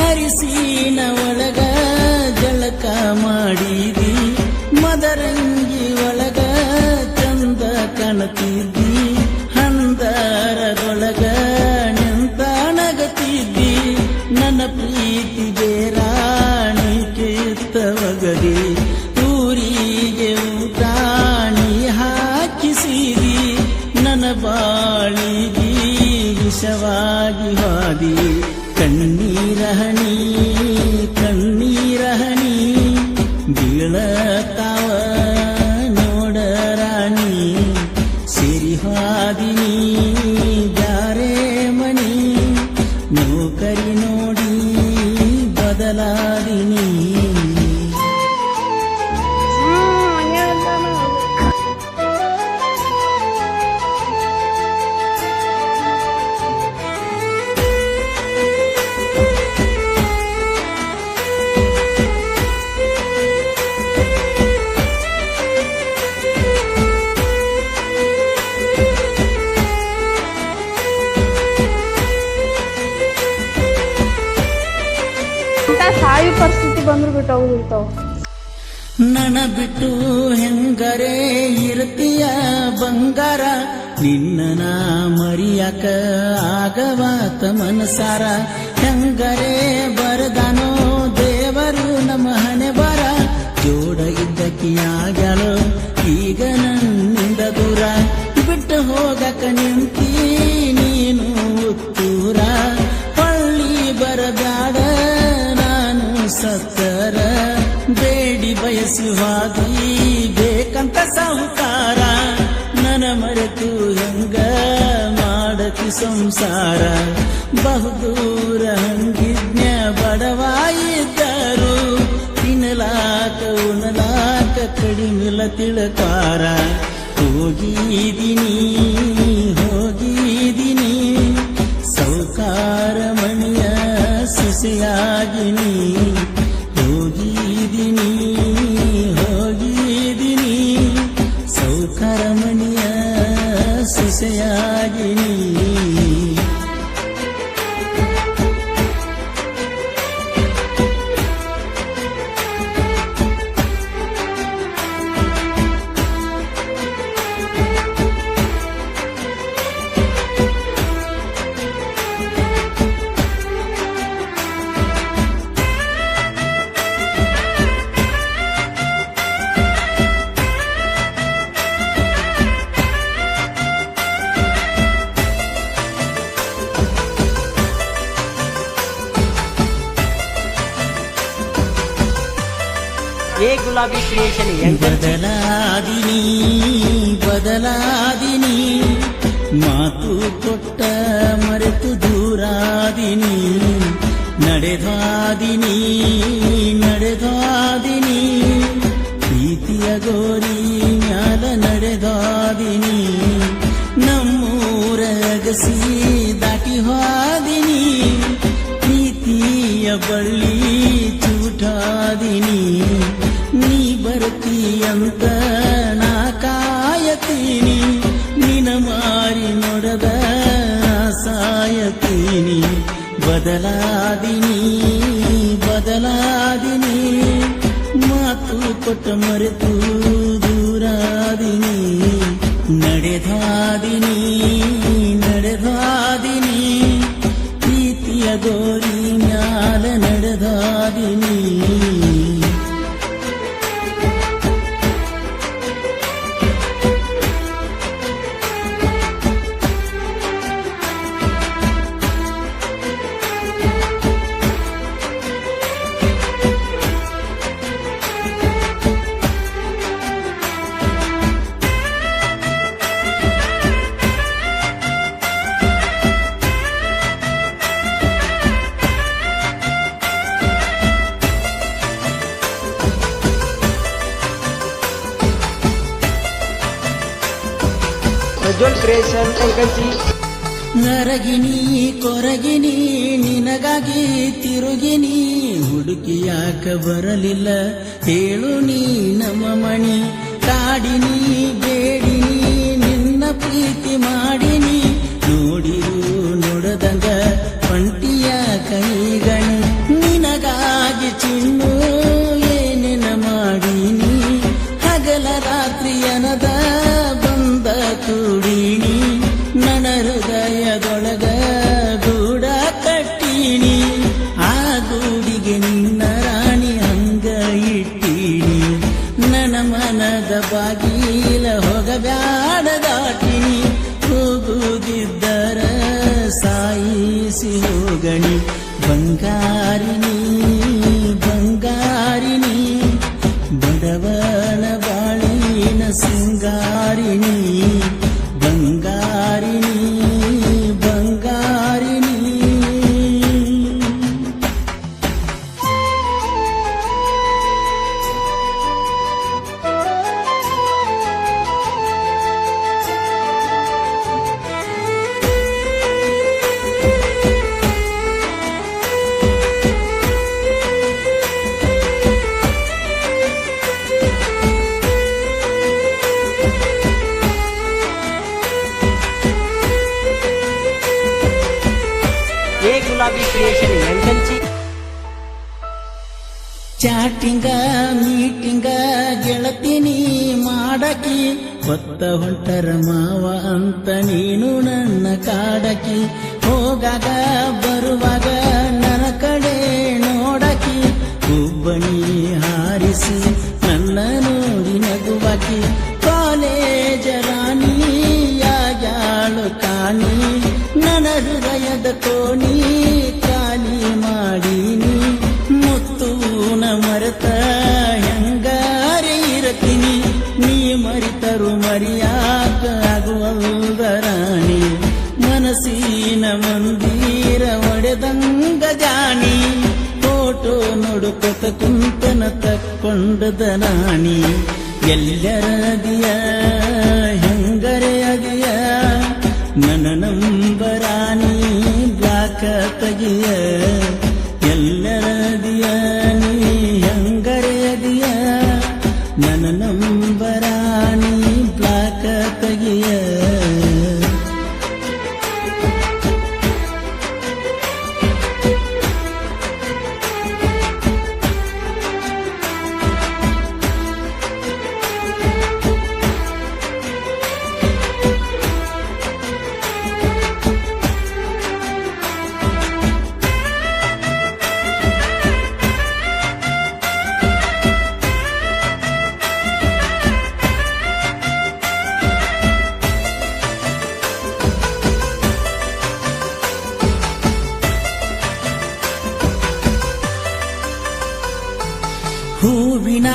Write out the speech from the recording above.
ಅರಿಸಿನ ಒಳಗ ಜಳಕ ಮಾಡಿದಿ ಮದರಂಗಿ ಒಳಗ ಚಂದ ಕಾಣತಿದ್ದಿ ಹಂದರದೊಳಗ ನಿಂತ ನಗತಿದ್ದಿ ನನ್ನ ಪ್ರೀತಿ ಬೇರಾಣಿ ಕಿತ್ತವಗದಿ ಊರಿಗೆ ಊಟಾಣಿ ಹಾಕಿಸಿದಿ ನನ್ನ ಬಾಳಿಗೆ ವಿಷವಾಗಿ ಹಾದಿ ಕಣ್ಣೀರಹಣಿ ಕಣ್ಣೀರಹಣಿ ಬೀಳತಾವ ನೋಡರಾಣಿ ಸಿರಿ ಹಾದಿನಿ ಬ್ಯಾರೆ ಮಣಿ ನೌಕರಿ ನೋಡಿ ಬದಲಾದಿನಿ ಸಾಯಿ ಪರಿಸ್ಥಿತಿ ಬಂದ್ರು ಬಿಟ್ಟೋಗಿರ್ತಾವ ನನ ಬಿಟ್ಟು ಹೆಂಗರೆ ಇರ್ತೀಯ ಬಂಗಾರ ನಿನ್ನ ಮರಿಯಕ ಆಗವಾತ ಮನಸಾರ ಹೆಂಗರೆ ಬರದಾನೋ ದೇವರು ನಮ್ಮ ಹಣೆ ಬರ ಜೋಡ ಇದ್ದಕ್ಕಿಯಾಗ್ಯಾಳೋ ಈಗ ನನ್ನಿಂದ ದೂರ ಬಿಟ್ಟು ಹೋಗಕ ನಿಂತಿ ನೀನು ಉತ್ತೂರ ಪಳ್ಳಿ ಬರಬ್ಯಾಡ ನಾನು ಸತ್ತರ ಬೇಡಿ ಬಯಸಿ ಹಾದಿ ಬೇಕಂತ ಸಾಹುಕಾರ ನನ್ನ ಮರೆತು ಹೆಂಗ ಮಾಡತಿ ಸಂಸಾರ ಬಹುದೂರ ಹಂಗಿಜ್ಞ ಬಡವಾಯಿದ್ದರು ತಿನ್ನಲಾಕ ಉಣಲಾಕ ಕಡಿಮಿಲ ತಿಳಕಾರ ಹೋಗಿದಿನಿ ಹೋಗಿದಿನಿ ಸೌಕಾರ ಮಣಿಯ ಸೊಸೆಯಾಗಿನಿ ಹೋಗಿದಿನಿ ಹೋಗಿದಿನಿ ಸೌಕಾರ ಮಣಿಯ ಸೊಸೆಯಾಗಿನಿ ಗುಲಾಬಿ ಕ್ರಿಯೇಷನ್ ಬದಲಾದಿನಿ ಬದಲಾದಿನಿ ಮಾತು ಕೊಟ್ಟ ಮರೆತು ದೂರಾದಿನಿ ನಡೆದಾದಿನಿ ನಡೆದಾದಿನಿ ಪ್ರೀತಿಯ ಗೋರಿ ಮ್ಯಾಲ ನಡೆದಾದಿನಿ ನಮ್ಮೂರ ಅಗಸಿ ದಾಟಿ ಹಾದಿನಿ ಪ್ರೀತಿಯ ಬಳ್ಳಿ ಚೂಟಾದಿನಿ ನೀ ಬರ್ತೀಯಂತ ನಾ ಕಾಯತೀನಿ ನಿನ ಮಾರಿ ನೋಡದ ಸಾಯತೀನಿ ಬದಲಾದಿನಿ ಬದಲಾದಿನಿ ಮಾತು ಕೊಟ್ಟ ಮರೆತು ದೂರಾದಿನಿ ನಡೆದಾದಿನಿ ನಡೆದಾದಿನಿ ಪ್ರೀತಿಯ ಗೋರಿ ಮ್ಯಾಲ ನಡೆದಾದಿನಿ ಪ್ರಜ್ವಲ್ ಕ್ರಿಯೇಷನ್ ಅಂಕಂಚಿ ನರಗಿನಿ ಕೊರಗಿನಿ ನಿನಗಾಗಿ ತಿರುಗಿನಿ ಹುಡುಕಿಯಾಕ ಬರಲಿಲ್ಲ ಹೇಳು ನೀ ನಮ್ಮ ಮಣಿ ಕಾಡಿನಿ ಬೇಡಿನಿ ನಿನ್ನ ಪ್ರೀತಿ ಮಾಡಿನಿ ನೋಡಿರು ನೋಡದಂಗ ಪಂಟಿಯ ಕೈಗಣಿ ಗಣಿ ಬಂಗಾರಿನಿ ಬಂಗಾರಿನಿ ಬಡವನ ಬಾಳಿನ ಸಿಂಗಾರಿನಿ ಬಂಗಾರಿನಿ ಬಂಗಾರಿನಿ ఏ గులాబీ క్రియేషన్ ఎంకంచి ಚಾಟಿಂಗ ಮೀಟಿಂಗ ಗೆಳತಿನಿ ಮಾಡಕಿ ಹೊತ್ತ ಹೊಂಟರ ಮಾವ ಅಂತ ನೀನು ನನ್ನ ಕಾಡಕಿ ಹೋಗಾಗ ಬರುವಾಗ ನನ್ನ ಕಡೆ ನೋಡಕಿ ಹುಬ್ಬಣಿ ಹಾರಿಸಿ ನನ್ನ ನೋಡಿ ನಗುವಾಕಿ ಕಾಲೇಜ ರಾಣಿಯಾಗ್ಯಾಳು ಕಾಣಿ ನನ್ನ ಹೃದಯದ ಕೋಣಿ ಖಾಲಿ ಮಾಡೀನಿ ಮುತ್ತೂನ ಮರೆತ ಹೆಂಗಾರೆ ಇರತೀನಿ ನೀ ಮರಿತರು ಮರಿಯಾಕ ಆಗುವಲ್ದ ರಾಣಿ ಮನಸ್ಸಿನ ಮಂದಿರ ಒಡೆದಂಗ ಜಾಣಿ ಫೋಟೋ ನೋಡುತ್ತ ಕುಂತನ ತಕ್ಕೊಂಡದ ನಾಣಿ ಎಲ್ಲರದಿಯ ಹೆಂಗರೆ ಅದಿಯ ನನ್ನ ನಂಬರಾಣಿ ಬ್ಲಾಕ ತೆಗಿಯ ಎಲ್ಲರದಿಯ ನೀ ಹೆಂಗರೆಯದಿಯ ನನ್ನ ನಂಬರಾಣಿ ಬ್ಲಾಕ ತೆಗಿಯ ಹೂವಿನ